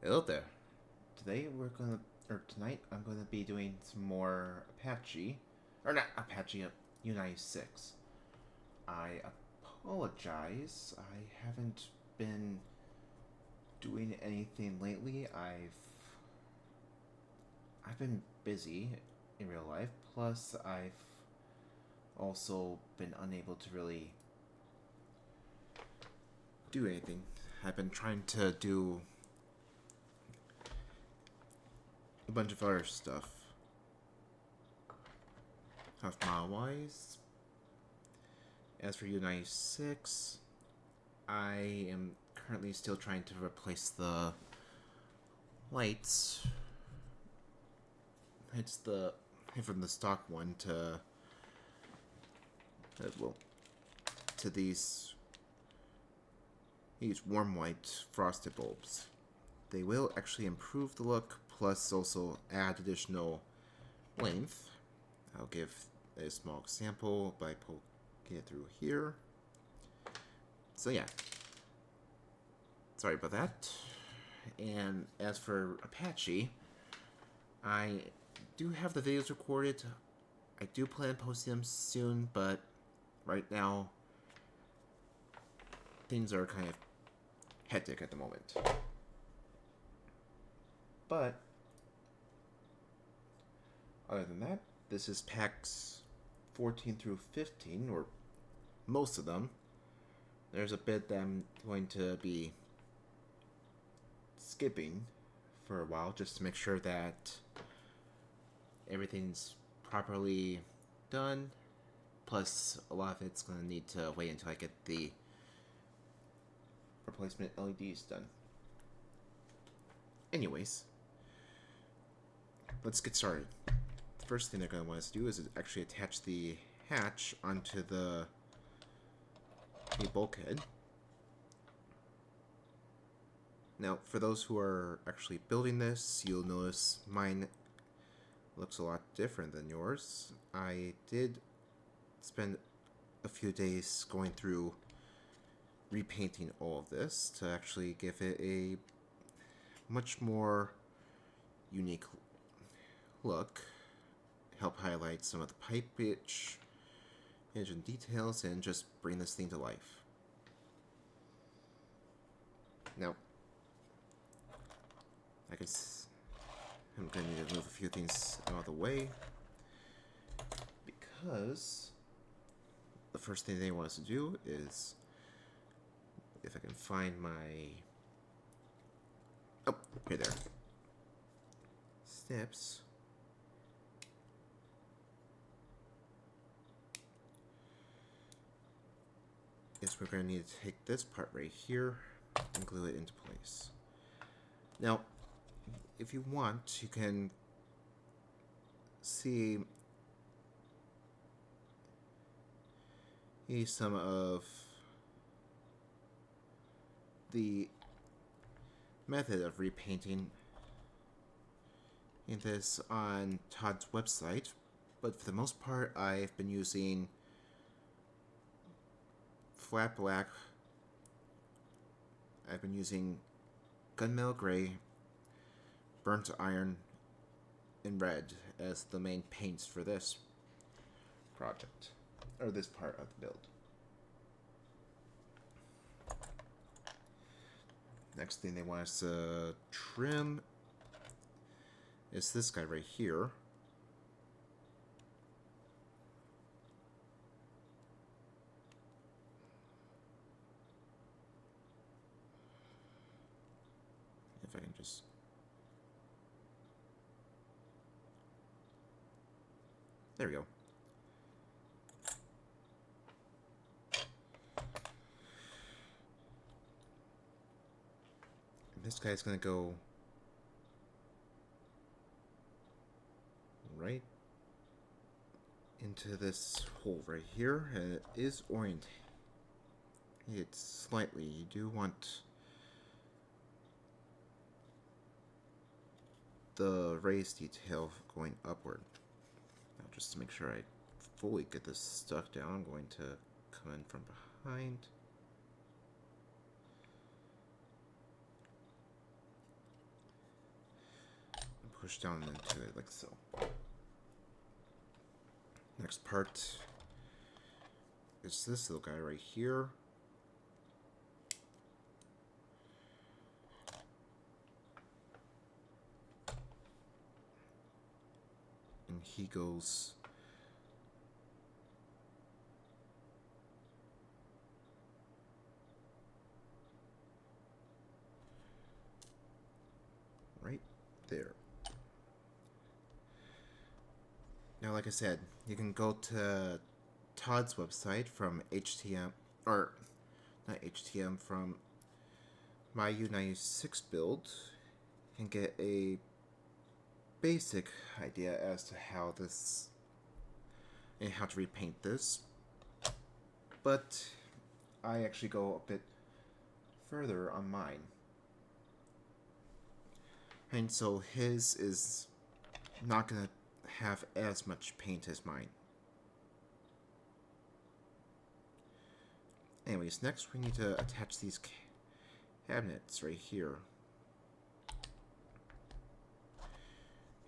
Hello there. Tonight I'm gonna be doing some more Apache, or not Apache, U96. I apologize. I haven't been doing anything lately. I've been busy in real life. Plus, I've also been unable to really do anything. I've been trying to do a bunch of other stuff. Half mile wise. As for U96, I am currently still trying to replace the lights. It's from the stock one to to these warm white frosted bulbs. They will actually improve the look, plus also add additional length. I'll give a small example by poking it through here. So yeah, sorry about that. And as for Apache, I do have the videos recorded. I do plan on posting them soon, but right now things are kind of hectic at the moment. But other than that, this is packs 14 through 15, or most of them. There's a bit that I'm going to be skipping for a while just to make sure that everything's properly done. Plus, a lot of it's going to need to wait until I get the replacement LEDs done. Anyways, let's get started. The first thing they're going to want us to do is actually attach the hatch onto the bulkhead. Now, for those who are actually building this, you'll notice mine looks a lot different than yours. I did spend a few days going through repainting all of this to actually give it a much more unique look, help highlight some of the pipe pitch, engine details, and just bring this thing to life. Now, I guess I'm going to need to move a few things out of the way, because the first thing they want us to do is, if I can find my, oh, here there, steps. Is we're going to need to take this part right here and glue it into place. Now, if you want, you can see some of the method of repainting in this on Todd's website, but for the most part, I've been using flat black. I've been using gunmetal gray, burnt iron, and red as the main paints for this project, or this part of the build. Next thing they want us to trim is this guy right here. If I can just... There we go. And this guy's gonna go right into this hole right here, and it is oriented slightly. You do want the raised detail going upward. Now, just to make sure I fully get this stuck down, I'm going to come in from behind. push down into it like so. Next part is this little guy right here. And he goes right there. Now, like I said, you can go to Todd's website from HTM, or not HTM, from my U96 build and get a basic idea as to how this and how to repaint this. But I actually go a bit further on mine. And so his is not going to have as much paint as mine. Anyways, next we need to attach these cabinets right here.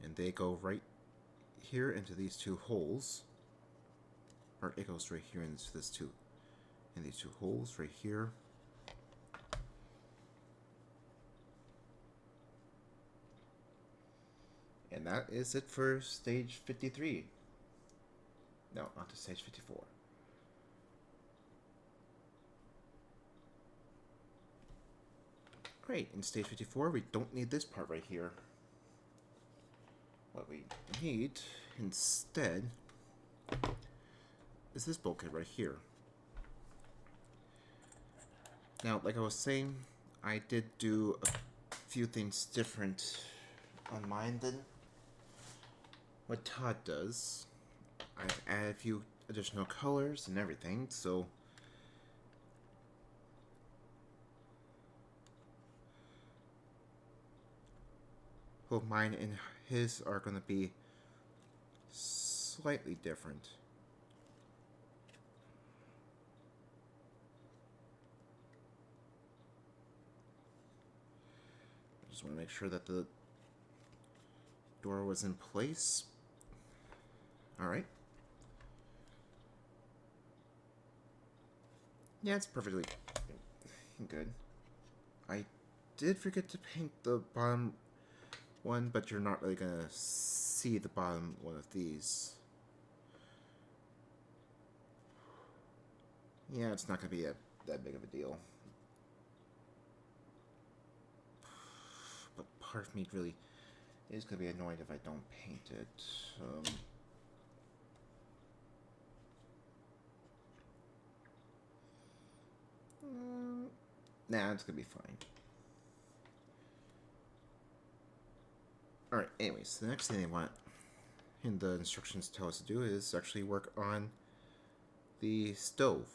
And they go right here into these two holes. Or it goes right here into these two holes right here. And that is it for stage 53. No, on to stage 54. Great, in stage 54 we don't need this part right here. What we need instead is this bulkhead right here. Now, like I was saying, I did do a few things different on mine than what Todd does. I've added a few additional colors and everything, so both mine and his are going to be slightly different. I just want to make sure that the door was in place. Alright. Yeah, it's perfectly good. I did forget to paint the bottom one, but you're not really gonna see the bottom one of these. Yeah, it's not gonna be that big of a deal. But part of me really is gonna be annoyed if I don't paint it. Nah, it's gonna be fine. Alright, anyways, the next thing they want in the instructions tell us to do is actually work on the stove.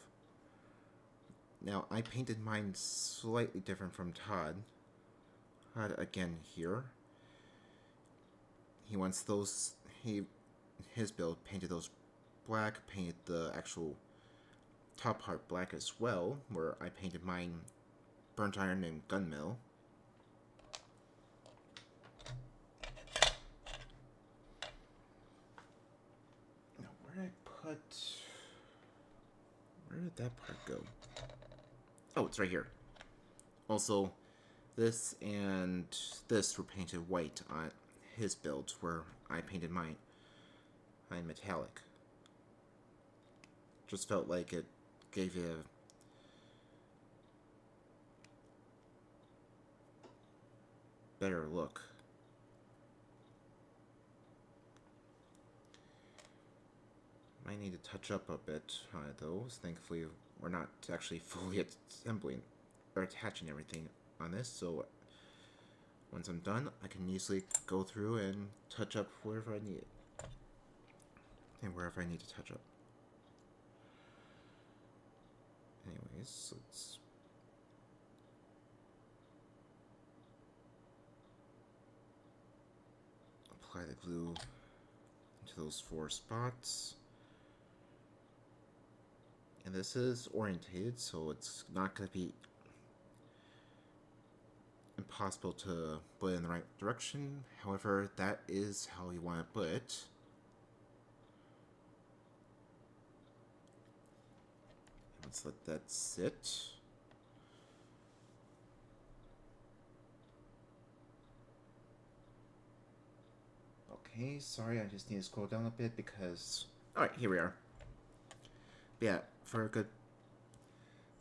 Now, I painted mine slightly different from Todd. Todd, again, here. He wants those, his build painted those black, painted the actual top part black as well, where I painted mine burnt iron and gunmetal. Now, where did that part go? Oh, it's right here. Also, this and this were painted white on his build, where I painted mine metallic. Just felt like it gave you a better look. Might need to touch up a bit on it though. Thankfully, we're not actually fully assembling or attaching everything on this, so once I'm done, I can easily go through and touch up wherever I need it. And wherever I need to touch up. Anyways, let's apply the glue into those 4 spots. And this is orientated, so it's not going to be impossible to put it in the right direction. However, that is how you want to put it. Let's let that sit. Okay, sorry, I just need to scroll down a bit because... Alright, here we are. But yeah, for a good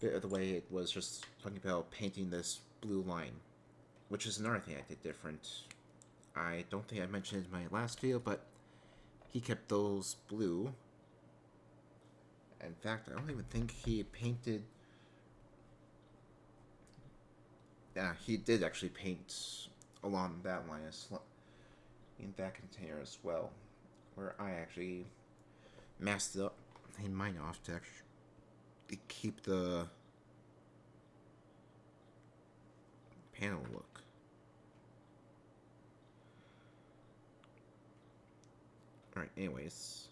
bit of the way, it was just talking about painting this blue line, which is another thing I did different. I don't think I mentioned it in my last video, but he kept those blue. In fact, I don't even think he painted... Yeah, he did actually paint along that line in that container as well, where I actually masked it up in mine off to actually keep the panel look. Alright, anyways.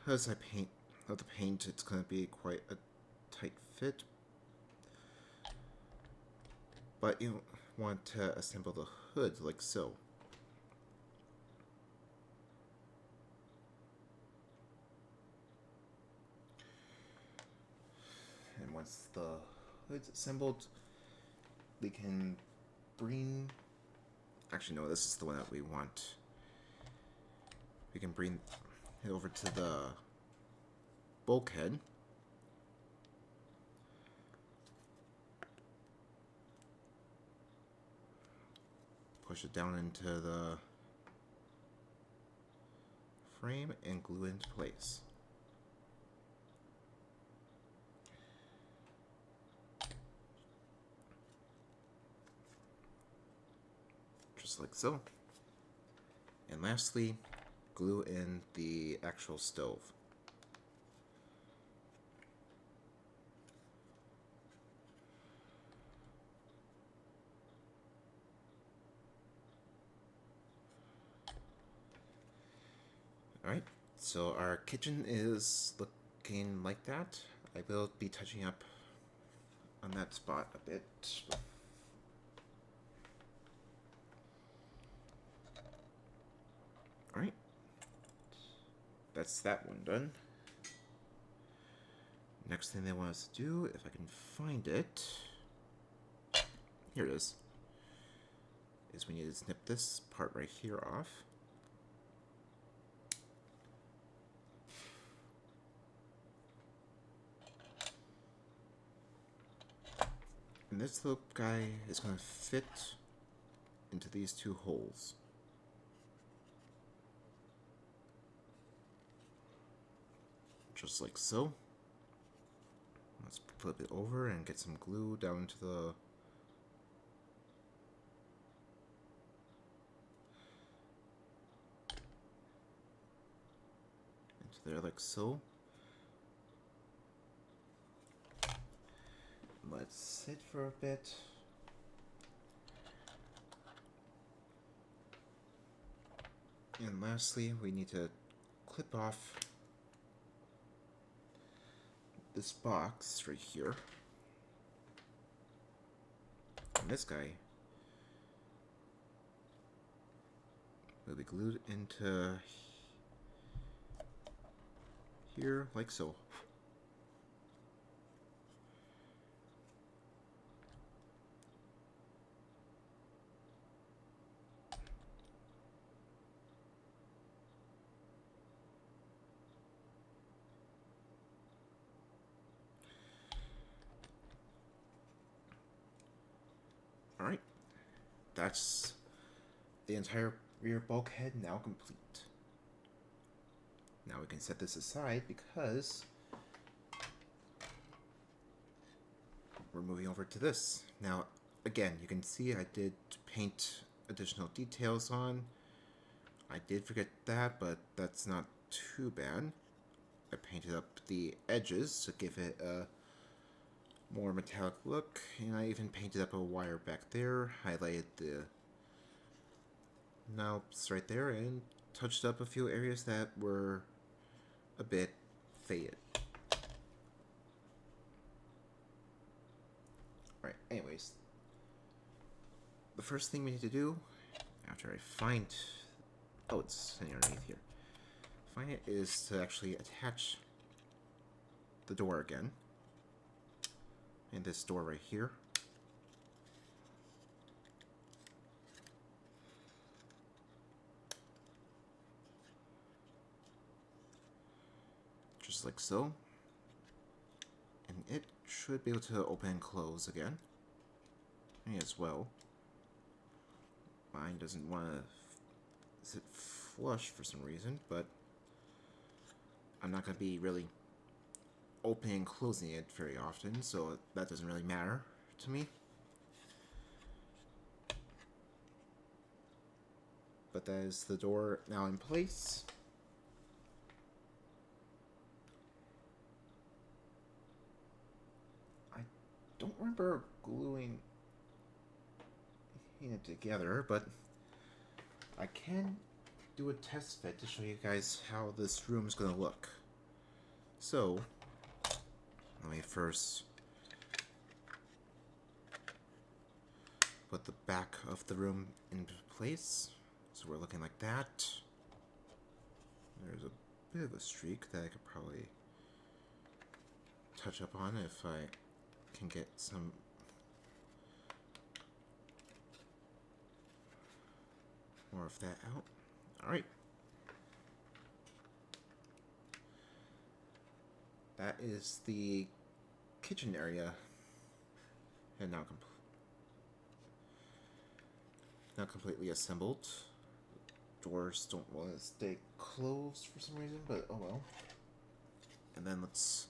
Because I paint of the paint, it's going to be quite a tight fit. But you want to assemble the hood like so. And once the hood's assembled, we can bring... Actually, no, this is the one that we want. We can bring it over to the bulkhead. Push it down into the frame and glue it into place. Just like so. And lastly, glue in the actual stove. Alright, so our kitchen is looking like that. I will be touching up on that spot a bit. Alright, that's that one done. Next thing they want us to do, if I can find it, here it is we need to snip this part right here off. And this little guy is going to fit into these two holes. Just like so. Let's flip it over and get some glue down into there like so. Let's sit for a bit. And lastly, we need to clip off this box right here. And this guy will be glued into here like so. Alright, that's the entire rear bulkhead now complete. Now we can set this aside because we're moving over to this. Now, again, you can see I did paint additional details on. I did forget that, but that's not too bad. I painted up the edges to give it a more metallic look, and I even painted up a wire back there, highlighted the knobs right there, and touched up a few areas that were a bit faded. Alright, anyways, the first thing we need to do, after I find... oh, it's sitting underneath here. Find it is to actually attach the door again. And this door right here. Just like so. And it should be able to open and close again. Me as well. Mine doesn't want to sit flush for some reason, but I'm not going to be really opening and closing it very often, so that doesn't really matter to me. But that is the door now in place. I don't remember gluing it together, but I can do a test fit to show you guys how this room is going to look. So, let me first put the back of the room into place. So we're looking like that. There's a bit of a streak that I could probably touch up on if I can get some more of that out. Alright. That is the kitchen area. And now completely assembled. Doors don't want to stay closed for some reason, but oh well. And then let's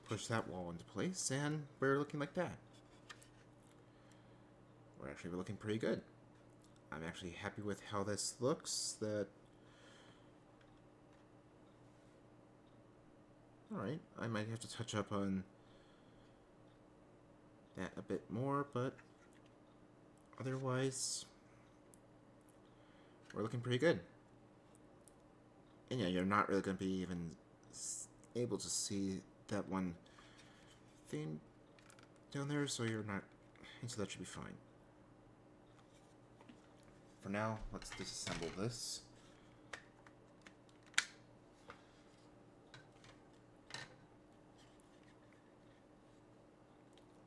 push that wall into place, and we're looking like that. We're looking pretty good. I'm actually happy with how this looks. Alright, I might have to touch up on that a bit more, but otherwise, we're looking pretty good. And yeah, you're not really going to be even able to see that one thing down there, so that should be fine. For now, let's disassemble this.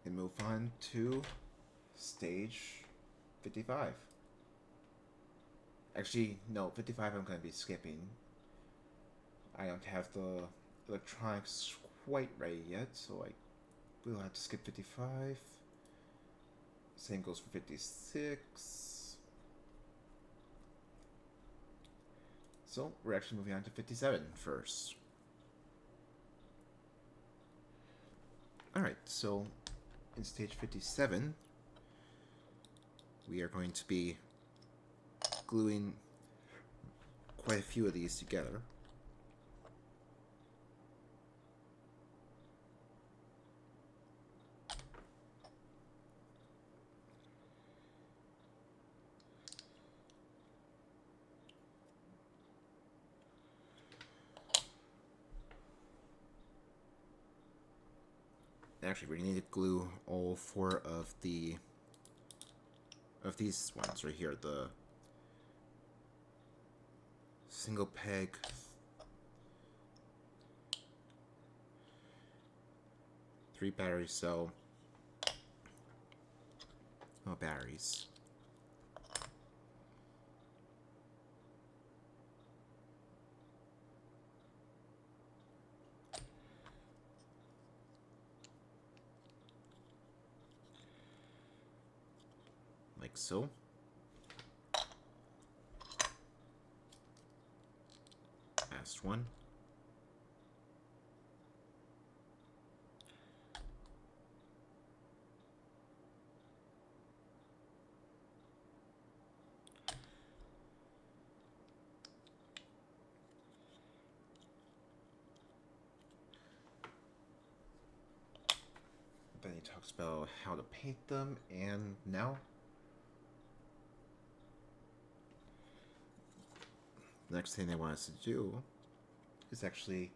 And move on to stage 55. Actually, no, 55 I'm going to be skipping. I don't have the electronics quite ready yet, so I will have to skip 55. Same goes for 56. So, we're actually moving on to 57 first. Alright, so in stage 57, we are going to be gluing quite a few of these together. Actually, we need to glue all 4 of these ones right here. The single peg, 3 battery cell, no batteries. Like so. Last one. talks about how to paint them, and now the next thing they want us to do is actually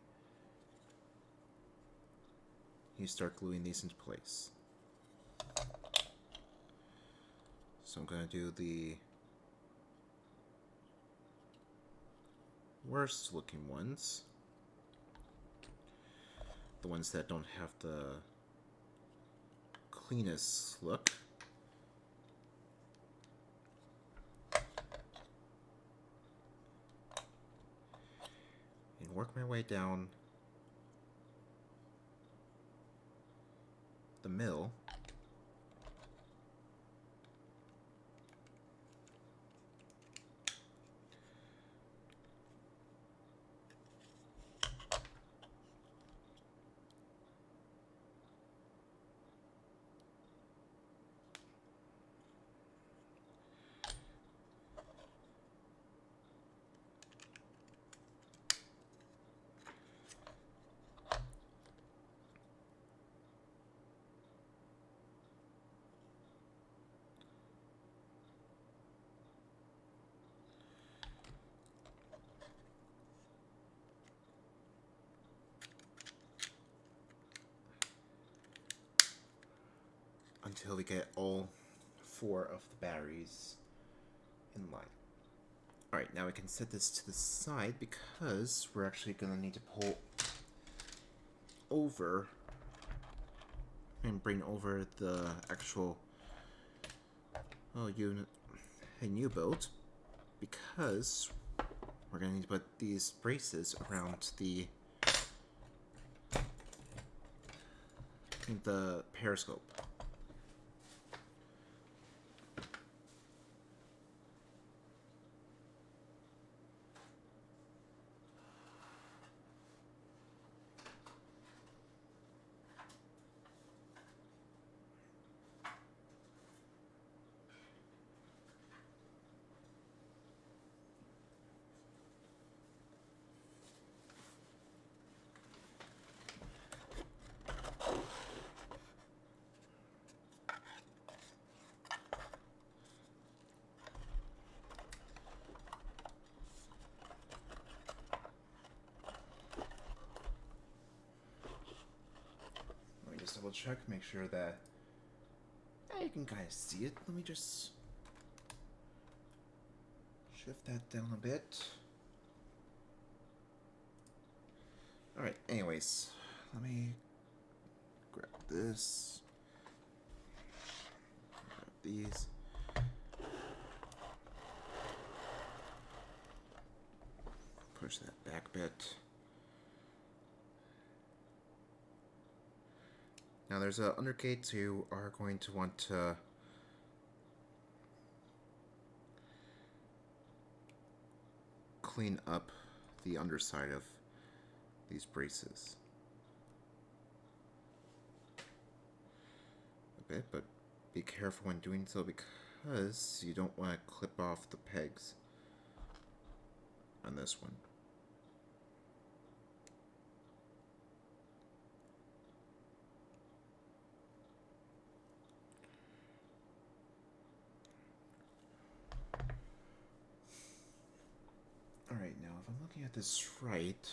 you start gluing these into place. So I'm going to do the worst looking ones. The ones that don't have the cleanest look. And work my way down the middle. Until we get all 4 of the batteries in line. Alright, now we can set this to the side because we're actually going to need to pull over and bring over the actual U-boat, because we're going to need to put these braces around the periscope. Double check, make sure that you can kind of see it. Let me just shift that down a bit. Alright, anyways, let me grab this, grab these. Push that back a bit. Now there's a undergate, so you are going to want to clean up the underside of these braces a bit, but be careful when doing so because you don't want to clip off the pegs on this one. Alright, now if I'm looking at this right,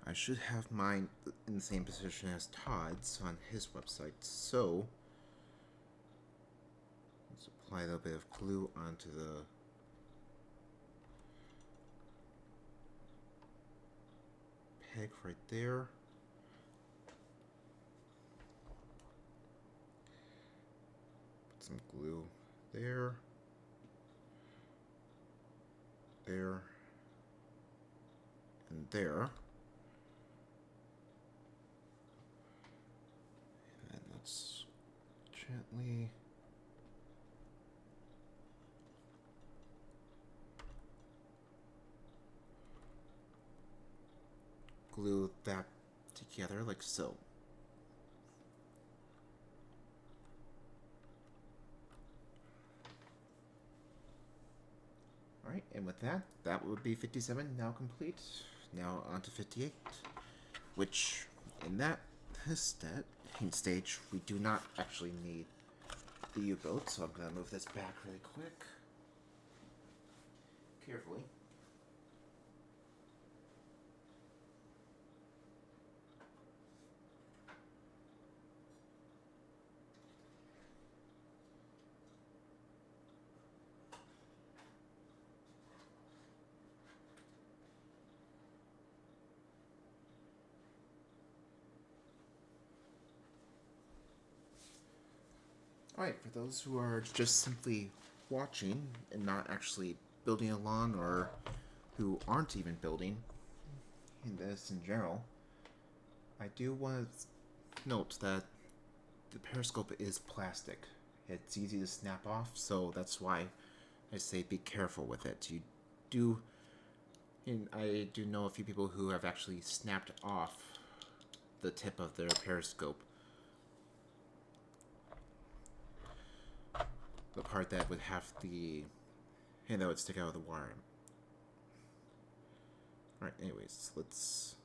I should have mine in the same position as Todd's on his website, so let's apply a little bit of glue onto the peg right there. Put some glue there, there, and there. And let's gently glue that together like so. Alright, And with that, that would be 57 now complete. Now on to 58, which in that stage, we do not actually need the U-boat, so I'm going to move this back really quick. Carefully. Alright, for those who are just simply watching and not actually building along, or who aren't even building in this in general, I do want to note that the periscope is plastic. It's easy to snap off, so that's why I say be careful with it. I do know a few people who have actually snapped off the tip of their periscope. The part that would have that would stick out of the wire. Alright, anyways, let's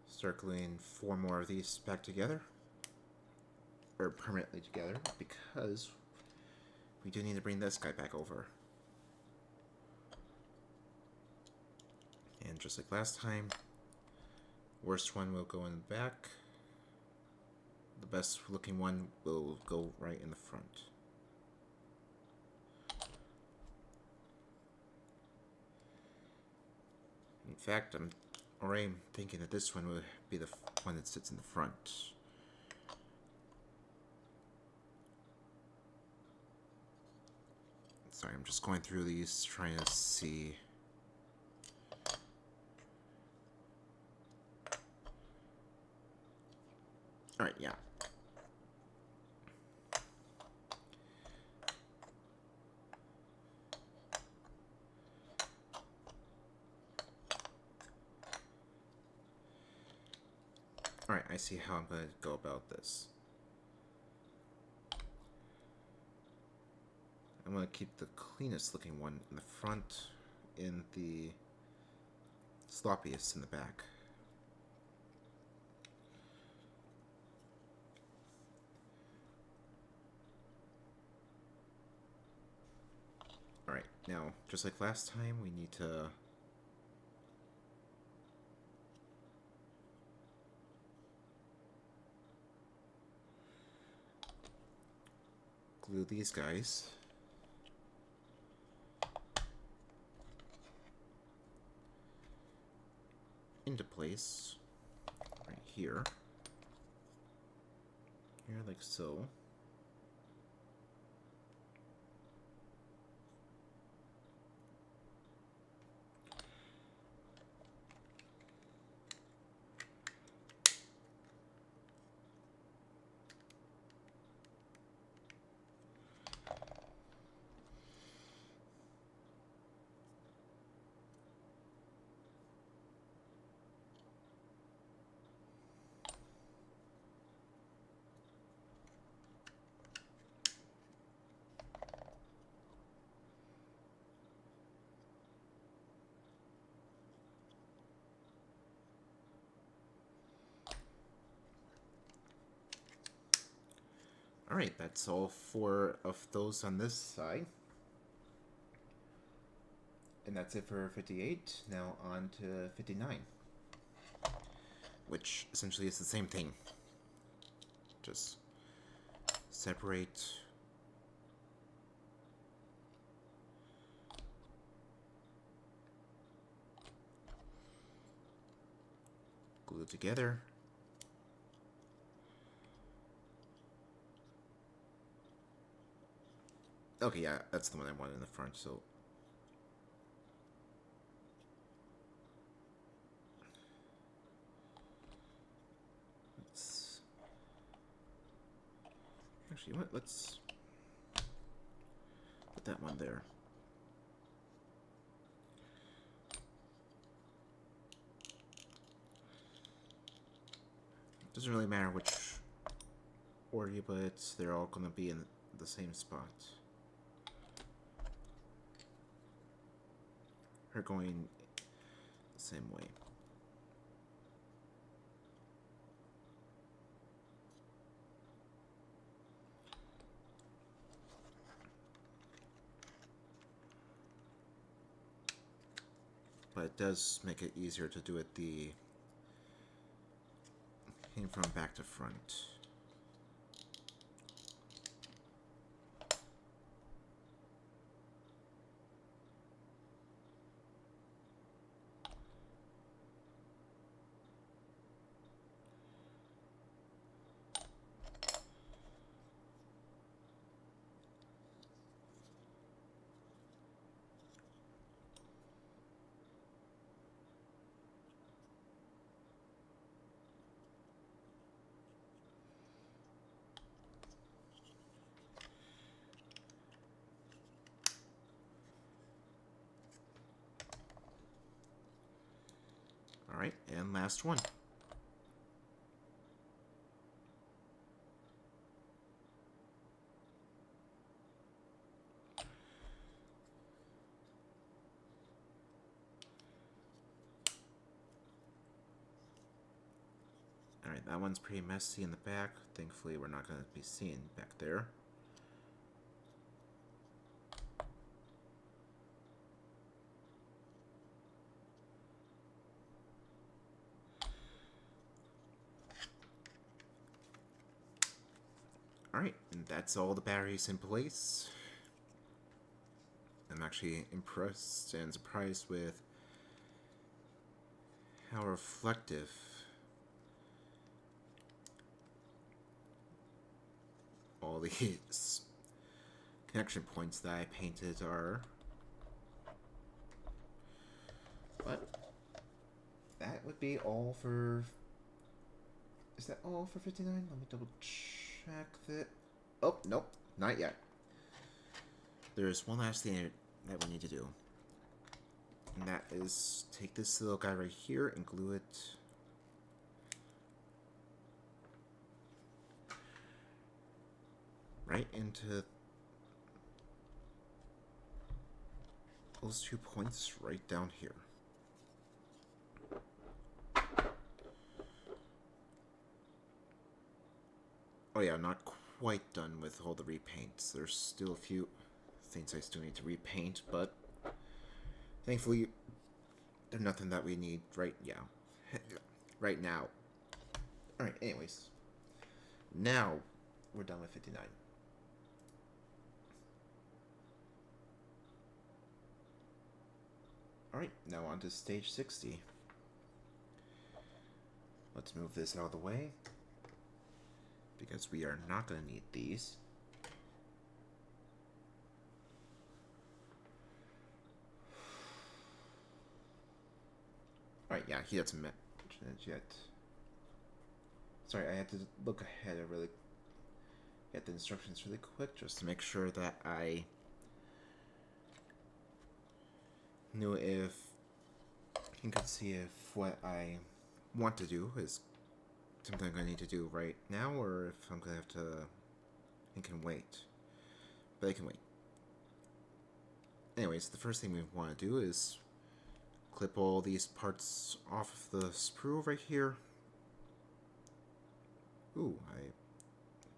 start gluing 4 more of these back together. Or permanently together, because we do need to bring this guy back over. And just like last time, worst one will go in the back. The best looking one will go right in the front. In fact, I'm already thinking that this one would be the one that sits in the front. Sorry, I'm just going through these, trying to see. Alright, yeah. Alright, I see how I'm going to go about this. I'm going to keep the cleanest looking one in the front and the sloppiest in the back. Alright, now, just like last time, we need to glue these guys into place right here, like so. Alright, that's all 4 of those on this side. And that's it for 58. Now on to 59. Which essentially is the same thing. Just separate glue together. Okay, yeah, that's the one I wanted in the front, so let's actually, what? Let's put that one there. Doesn't really matter which order you put, they're all gonna be in the same spot. are going the same way. But it does make it easier to do it the from back to front. Alright, and last one. Alright, that one's pretty messy in the back. Thankfully, we're not going to be seeing back there. Alright, and that's all the batteries in place. I'm actually impressed and surprised with how reflective all these connection points that I painted are. But that would be all for... Is that all for 59? Let me double check that. Oh, nope, not yet. There's one last thing that we need to do. And that is take this little guy right here and glue it right into those 2 points right down here. Oh yeah, I'm not quite done with all the repaints. There's still a few things I still need to repaint, but thankfully there's nothing that we need right now. Alright, anyways. Now we're done with 59. Alright, now on to stage 60. Let's move this out of the way, because we are not going to need these. Alright, yeah, he hasn't mentioned it yet. Sorry, I had to look ahead and really get the instructions really quick just to make sure that I knew if you could see if what I want to do is something I'm going to need to do right now, or if I'm going to have to... It can wait. But it can wait. Anyways, the first thing we want to do is clip all these parts off of the sprue right here. Ooh, I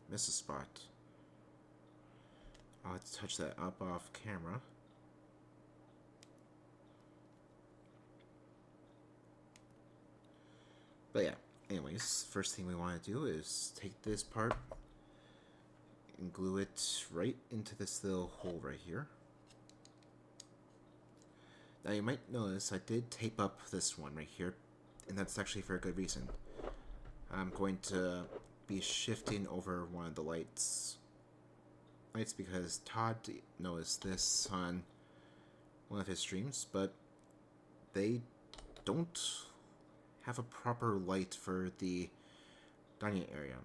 missed a spot. I'll have to touch that up off camera. But yeah, anyways, first thing we want to do is take this part and glue it right into this little hole right here. Now you might notice I did tape up this one right here, and that's actually for a good reason. I'm going to be shifting over one of the lights because Todd noticed this on one of his streams, but they don't have a proper light for the dining area.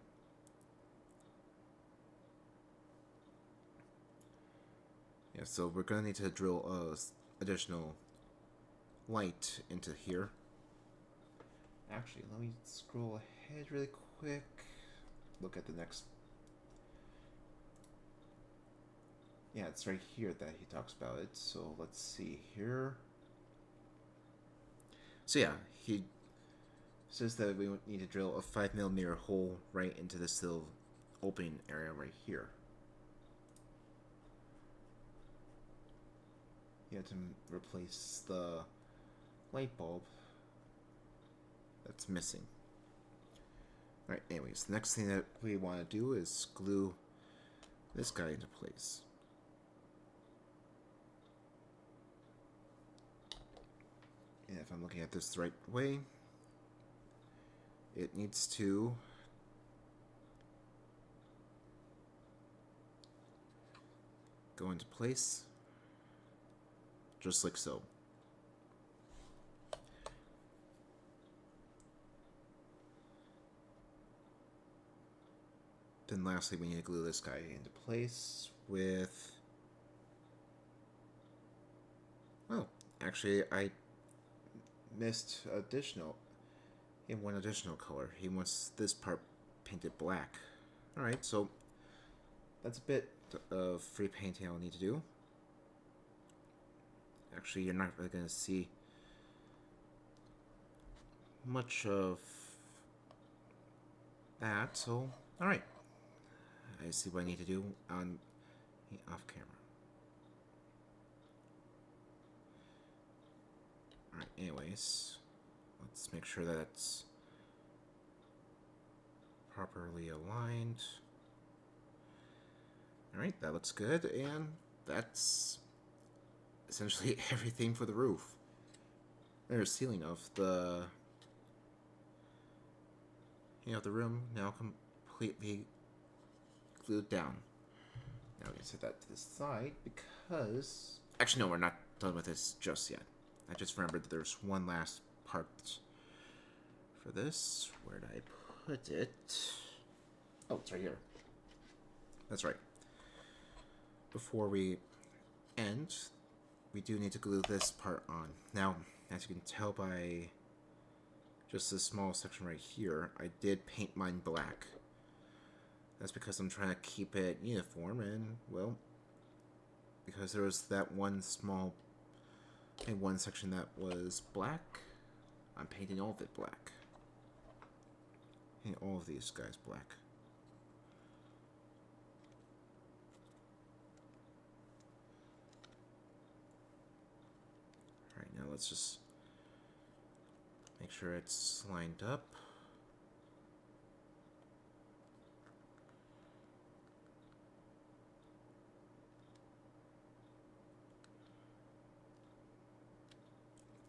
Yeah, so we're gonna need to drill additional light into here. Actually, let me scroll ahead really quick. Look at the next. Yeah, it's right here that he talks about it. So let's see here. So yeah, he says that we need to drill a 5mm hole right into this little opening area right here. You have to replace the light bulb that's missing. Alright, anyways, the next thing that we want to do is glue this guy into place. And if I'm looking at this the right way, it needs to go into place just like so. Then lastly, we need to glue this guy into place with... Oh, actually, I missed one additional color. He wants this part painted black. Alright, so that's a bit of free painting I'll need to do. Actually, you're not really going to see much of that, so alright. I see what I need to do on off camera. Alright, anyways, let's make sure that it's properly aligned. Alright, that looks good, and that's essentially everything for the roof. There's ceiling of the the room now completely glued down. Now we can set that to the side because actually no, we're not done with this just yet. I just remembered that there's one last part for this. Where did I put it? Oh, it's right here. That's right. Before we end, we do need to glue this part on. Now, as you can tell by just this small section right here, I did paint mine black. That's because I'm trying to keep it uniform, and, well, because there was that one section that was black, I'm painting all of it black. Painting all of these guys black. Alright, now let's just make sure it's lined up.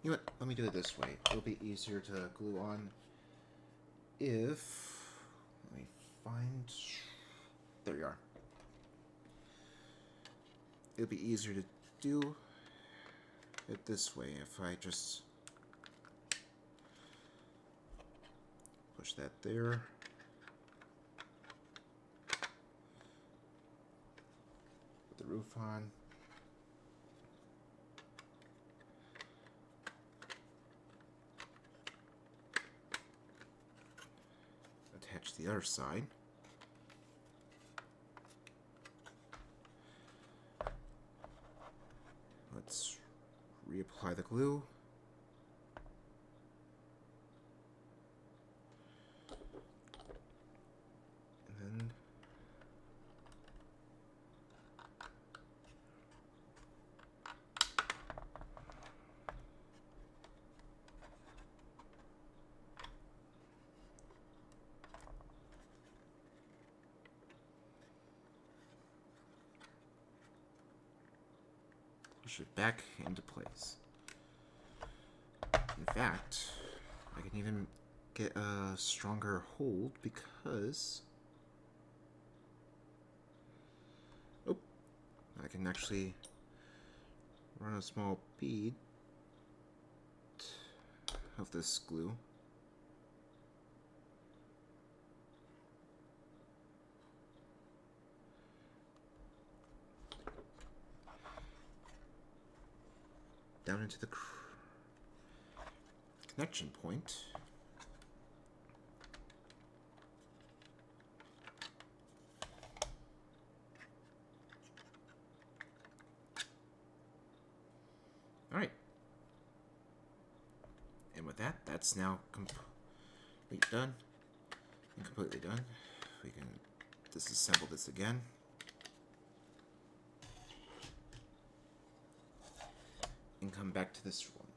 You know what? Let me do it this way. It'll be easier to glue on if... Let me find... There you are. It'll be easier to do it this way if I just push that there. Put the roof on. Attach the other side. Let's reapply the glue. And then push it back into place. In fact, I can even get a stronger hold because I can actually run a small bead of this glue down into the connection point. Alright. And with with that, that's now completely done. And completely done. We can disassemble this again. And come back to this one.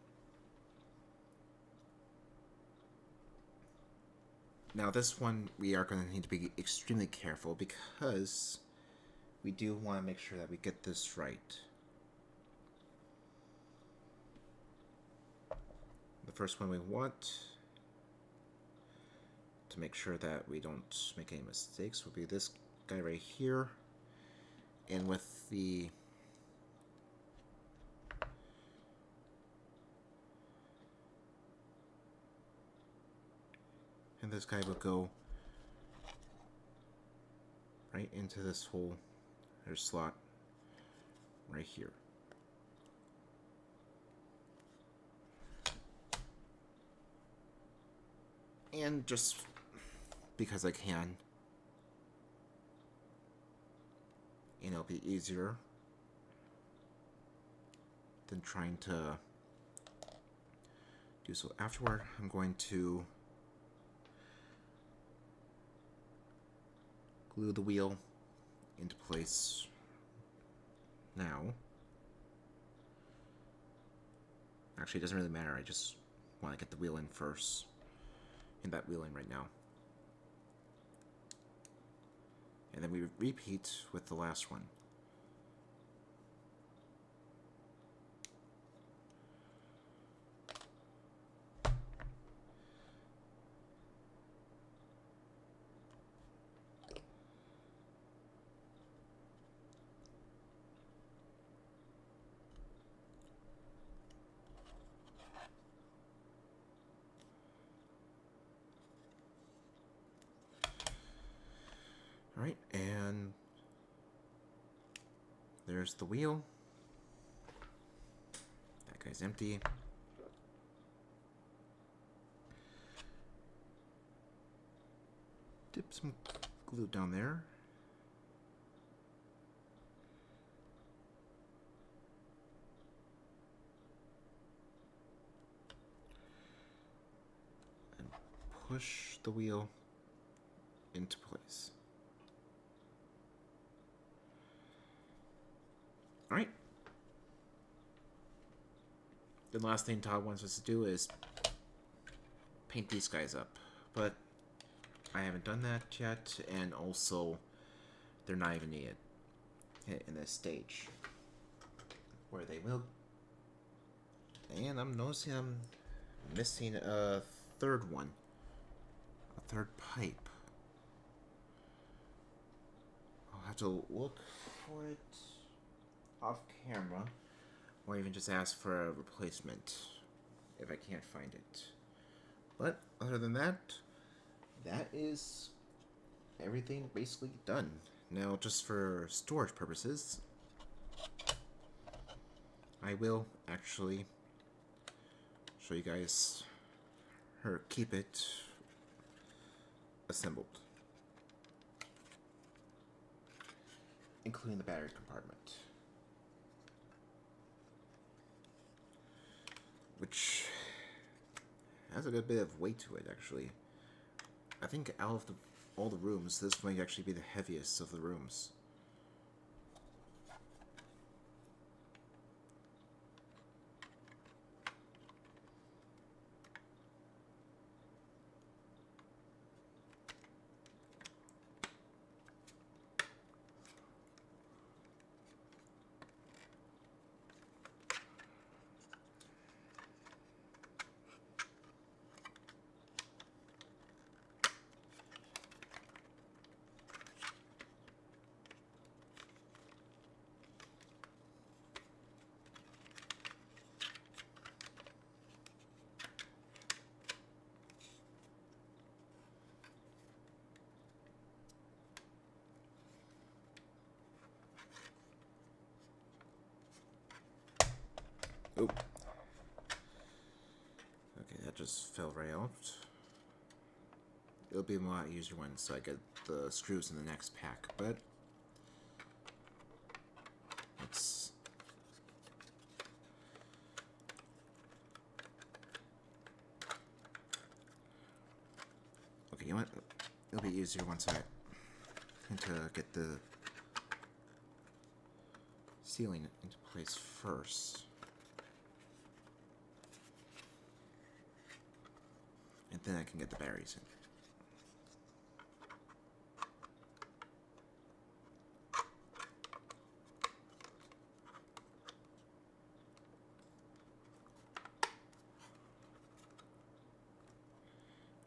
Now this one, we are going to need to be extremely careful because we do want to make sure that we get this right. The first one we want to make sure that we don't make any mistakes will be this guy right here. And with the and this guy will go right into this hole or slot right here. And just because I can, and it'll be easier than trying to do so afterward, I'm going to glue the wheel into place now. Actually, it doesn't really matter. I just want to get the wheel in first. In that wheel in right now. And then we repeat with the last one. Alright, and there's the wheel. That guy's empty. Dip some glue down there. And push the wheel into place. Alright. The last thing Todd wants us to do is paint these guys up. But I haven't done that yet, and also they're not even needed in this stage. Where they will. And I'm noticing I'm missing a third one. A third pipe. I'll have to look for it off camera, or even just ask for a replacement if I can't find it. But other than that, that is everything basically done. Now, just for storage purposes, I will actually show you guys or keep it assembled, including the battery compartment, which has a good bit of weight to it, actually. I think out of all the rooms, this might actually be the heaviest of the rooms. Oh. Okay, that just fell right out. It'll be a lot easier once I get the screws in the next pack, but let's you know what? It'll be easier once I need to get the ceiling into place first. And then I can get the batteries in.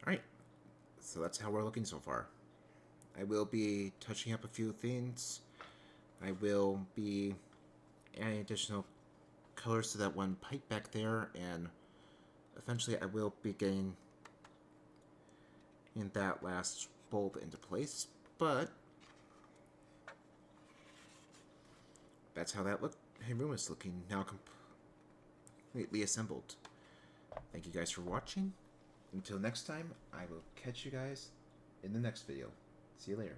Alright, so that's how we're looking so far. I will be touching up a few things. I will be adding additional colors to that one pipe back there, and eventually I will be getting in that last bulb into place, but that's how that room is looking now, completely assembled. Thank you guys for watching. Until next time, I will catch you guys in the next video. See you later.